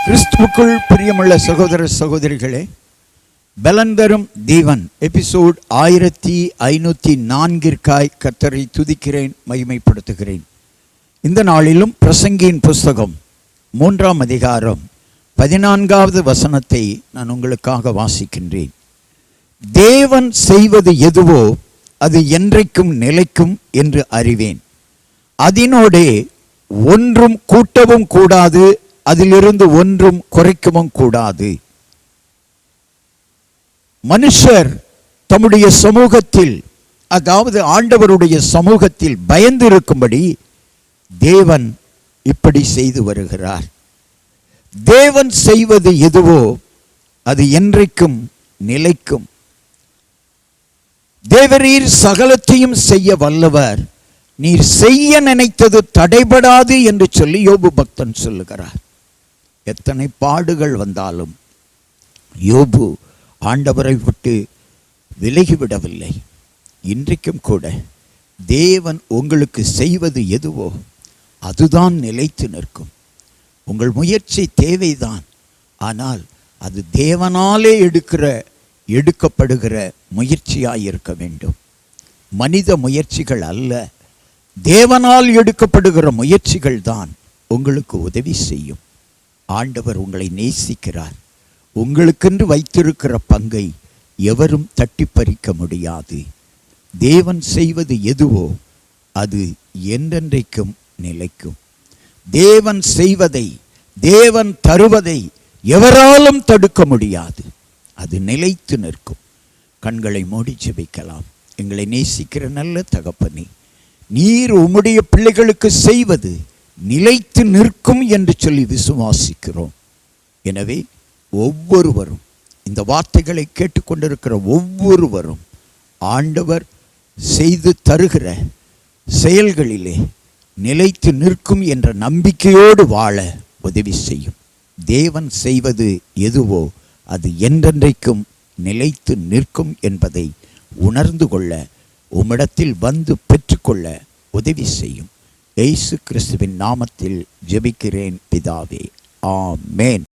கிறிஸ்துவுக்குள் பிரியமுள்ள சகோதர சகோதரிகளே, பலந்தரும் தேவன் எபிசோட் 1504 கர்த்தரை துதிக்கிறேன், மகிமைப்படுத்துகிறேன். இந்த நாளிலும் பிரசங்கியின் புஸ்தகம் 3ஆம் அதிகாரம் 14வது வசனத்தை நான் உங்களுக்காக வாசிக்கின்றேன். தேவன் செய்வது எதுவோ அது என்றைக்கும் நிலைக்கும் என்று அறிவேன். அதனோடே ஒன்றும் கூட்டவும் கூடாது, அதிலிருந்து ஒன்றும் குறைக்கவும் கூடாது. மனுஷர் தம்முடைய சமூகத்தில், அதாவது ஆண்டவருடைய சமூகத்தில் பயந்து இருக்கும்படி தேவன் இப்படி செய்து வருகிறார். தேவன் செய்வது எதுவோ அது என்றைக்கும் நிலைக்கும். தேவரீர் சகலத்தையும் செய்ய வல்லவர், நீர் செய்ய நினைத்தது தடைபடாது என்று சொல்லி யோபு பக்தன் சொல்லுகிறார். எத்தனை பாடுகள் வந்தாலும் யோபு ஆண்டவரை விட்டு விலகிவிடவில்லை. இன்றைக்கும் கூட தேவன் உங்களுக்கு செய்வது எதுவோ அதுதான் நிலைத்து நிற்கும். உங்கள் முயற்சி தேவைதான், ஆனால் அது தேவனாலே எடுக்கப்படுகிற முயற்சியாயிருக்க வேண்டும். மனித முயற்சிகள் அல்ல, தேவனால் எடுக்கப்படுகிற முயற்சிகள் தான் உங்களுக்கு உதவி செய்யும். ஆண்டவர் உங்களை நேசிக்கிறார். உங்களுக்கென்று வைத்திருக்கிற பங்கை எவரும் தட்டி பறிக்க முடியாது. தேவன் செய்வது எதுவோ அது என்றென்றைக்கும் நிலைக்கும். தேவன் செய்வதை, தேவன் தருவதை எவராலும் தடுக்க முடியாது. அது நிலைத்து நிற்கும். கண்களை மூடி ஜெபிக்கலாம். எங்களை நேசிக்கிற நல்ல தகப்பனே, நீர் உம்முடைய பிள்ளைகளுக்கு செய்வது நிலைத்து நிற்கும் என்று சொல்லி விசுவாசிக்கிறோம். எனவே ஒவ்வொருவரும், இந்த வார்த்தைகளை கேட்டுக்கொண்டிருக்கிற ஒவ்வொருவரும் ஆண்டவர் செய்து தருகிற செயல்களிலே நிலைத்து நிற்கும் என்ற நம்பிக்கையோடு வாழ உதவி செய்யும். தேவன் செய்வது எதுவோ அது என்றென்றைக்கும் நிலைத்து நிற்கும் என்பதை உணர்ந்து கொள்ள, உம்மிடத்தில் வந்து பெற்றுக்கொள்ள உதவி செய்யும். இயேசு கிறிஸ்துவின் நாமத்தில் ஜெபிக்கிறேன் பிதாவே, ஆமென்.